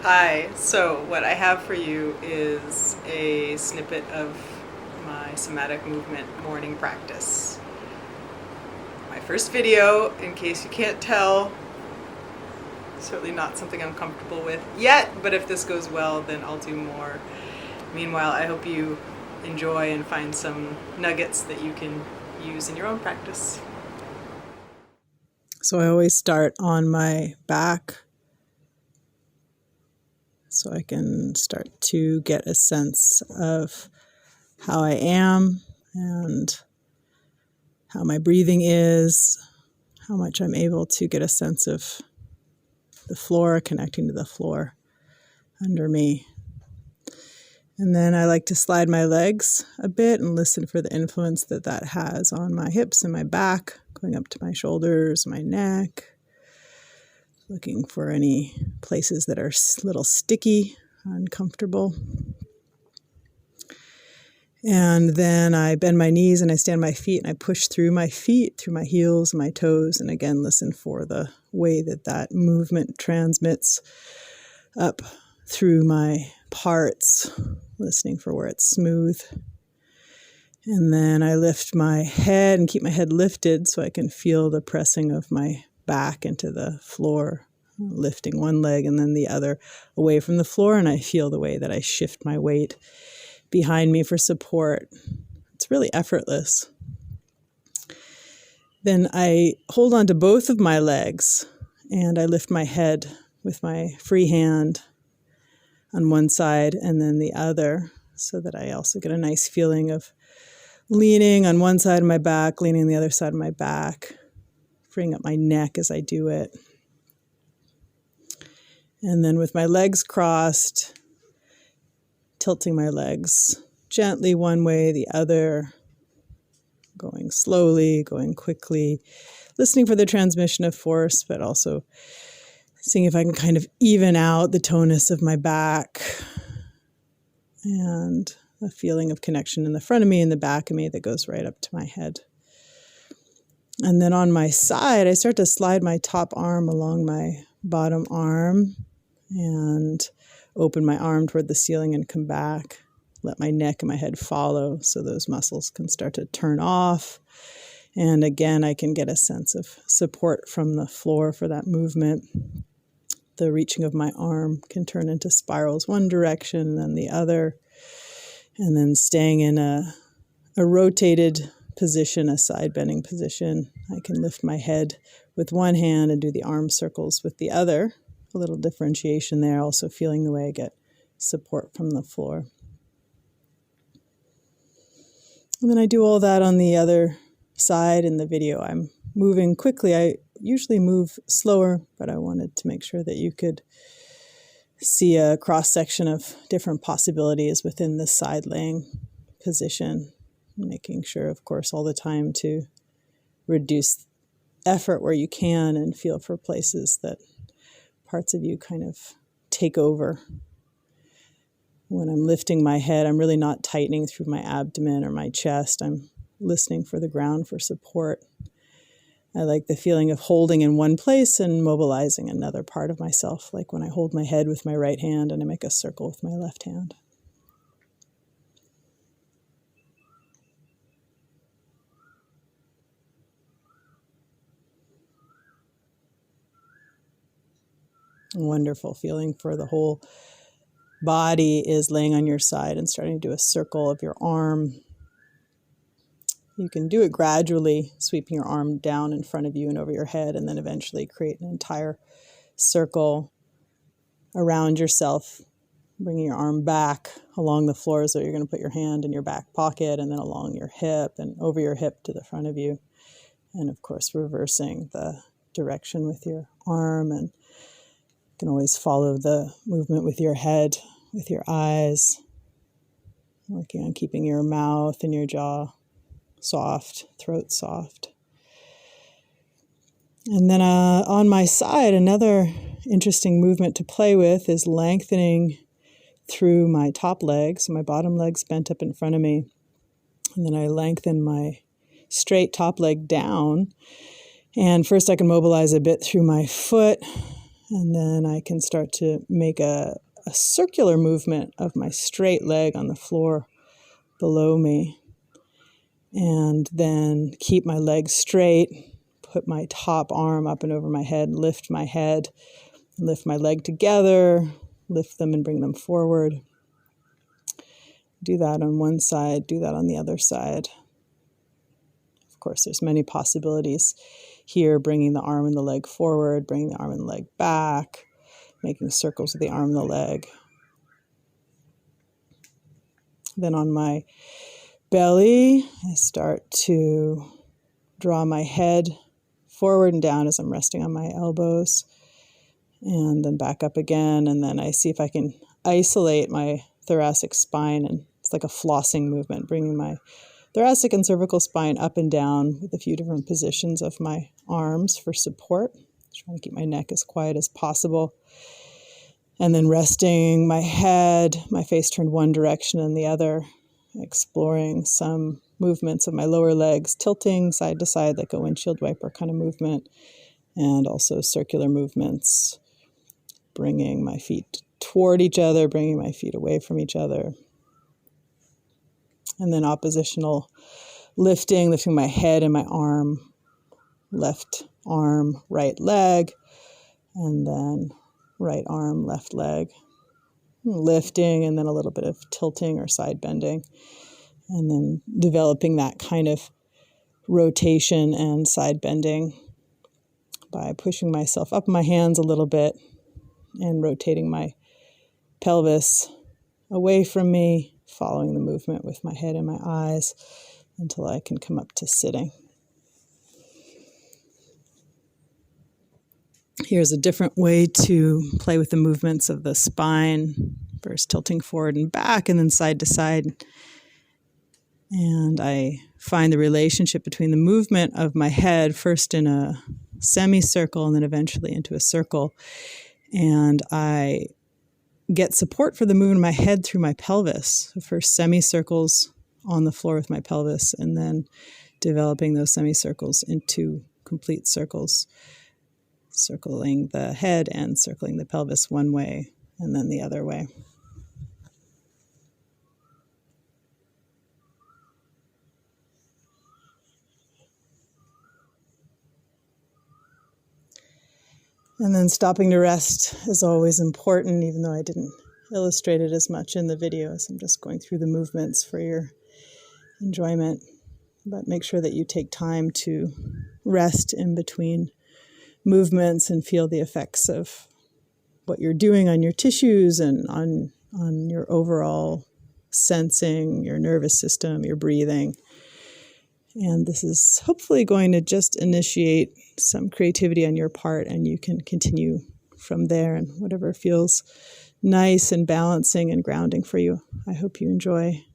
Hi, so what I have for you is a snippet of my somatic movement morning practice. My first video, in case you can't tell, certainly not something I'm comfortable with yet, but if this goes well, then I'll do more. Meanwhile, I hope you enjoy and find some nuggets that you can use in your own practice. So I always start on my back, so I can start to get a sense of how I am and how my breathing is, how much I'm able to get a sense of the floor, connecting to the floor under me. And then I like to slide my legs a bit and listen for the influence that that has on my hips and my back, going up to my shoulders, my neck, looking for any places that are a little sticky, uncomfortable. And then I bend my knees and I stand my feet and I push through my feet, through my heels and my toes, and again listen for the way that that movement transmits up through my parts, listening for where it's smooth. And then I lift my head and keep my head lifted so I can feel the pressing of my back into the floor, lifting one leg and then the other away from the floor, and I feel the way that I shift my weight behind me for support. It's really effortless. Then I hold on to both of my legs and I lift my head with my free hand on one side and then the other, so that I also get a nice feeling of leaning on one side of my back, leaning on the other side of my back, freeing up my neck as I do it. And then with my legs crossed, tilting my legs gently one way, the other, going slowly, going quickly, listening for the transmission of force, but also seeing if I can kind of even out the tonus of my back and a feeling of connection in the front of me and the back of me that goes right up to my head. And then on my side, I start to slide my top arm along my bottom arm and open my arm toward the ceiling and come back. Let my neck and my head follow so those muscles can start to turn off. And again, I can get a sense of support from the floor for that movement. The reaching of my arm can turn into spirals one direction and then the other. And then staying in a rotated position, a side bending position, I can lift my head with one hand and do the arm circles with the other. A little differentiation there, also feeling the way I get support from the floor. And then I do all that on the other side in the video. I'm moving quickly. I usually move slower, but I wanted to make sure that you could see a cross-section of different possibilities within the side laying position, making sure, of course, all the time to reduce effort where you can and feel for places that parts of you kind of take over. When I'm lifting my head, I'm really not tightening through my abdomen or my chest. I'm listening for the ground for support. I like the feeling of holding in one place and mobilizing another part of myself, like when I hold my head with my right hand and I make a circle with my left hand. Wonderful feeling for the whole body is laying on your side and starting to do a circle of your arm. You can do it gradually, sweeping your arm down in front of you and over your head, and then eventually create an entire circle around yourself, bringing your arm back along the floor. So you're going to put your hand in your back pocket and then along your hip and over your hip to the front of you. And of course, reversing the direction with your arm. And you can always follow the movement with your head, with your eyes, working on keeping your mouth and your jaw soft, throat soft. And then on my side, another interesting movement to play with is lengthening through my top leg. So my bottom leg's bent up in front of me. And then I lengthen my straight top leg down. And first I can mobilize a bit through my foot And then I can start to make a circular movement of my straight leg on the floor below me. And then keep my legs straight, put my top arm up and over my head, lift my head, lift my leg together, lift them and bring them forward. Do that on one side, do that on the other side. Of course, there's many possibilities here, bringing the arm and the leg forward, bringing the arm and the leg back, making circles with the arm and the leg. Then on my belly, I start to draw my head forward and down as I'm resting on my elbows, and then back up again. And then I see if I can isolate my thoracic spine, and it's like a flossing movement, bringing my thoracic and cervical spine up and down with a few different positions of my arms for support. Trying to keep my neck as quiet as possible. And then resting my head, my face turned one direction and the other, exploring some movements of my lower legs, tilting side to side like a windshield wiper kind of movement, and also circular movements, bringing my feet toward each other, bringing my feet away from each other. And then oppositional lifting my head and my arm, left arm, right leg, and then right arm, left leg. Lifting, and then a little bit of tilting or side bending. And then developing that kind of rotation and side bending by pushing myself up my hands a little bit and rotating my pelvis away from me, following the movement with my head and my eyes until I can come up to sitting. Here's a different way to play with the movements of the spine, first tilting forward and back and then side to side. And I find the relationship between the movement of my head, first in a semicircle and then eventually into a circle. And I get support for the movement of my head through my pelvis. So first semicircles on the floor with my pelvis, and then developing those semicircles into complete circles, circling the head and circling the pelvis one way and then the other way. And then stopping to rest is always important, even though I didn't illustrate it as much in the videos. I'm just going through the movements for your enjoyment. But make sure that you take time to rest in between movements and feel the effects of what you're doing on your tissues and on your overall sensing, your nervous system, your breathing. And this is hopefully going to just initiate some creativity on your part, and you can continue from there and whatever feels nice and balancing and grounding for you. I hope you enjoy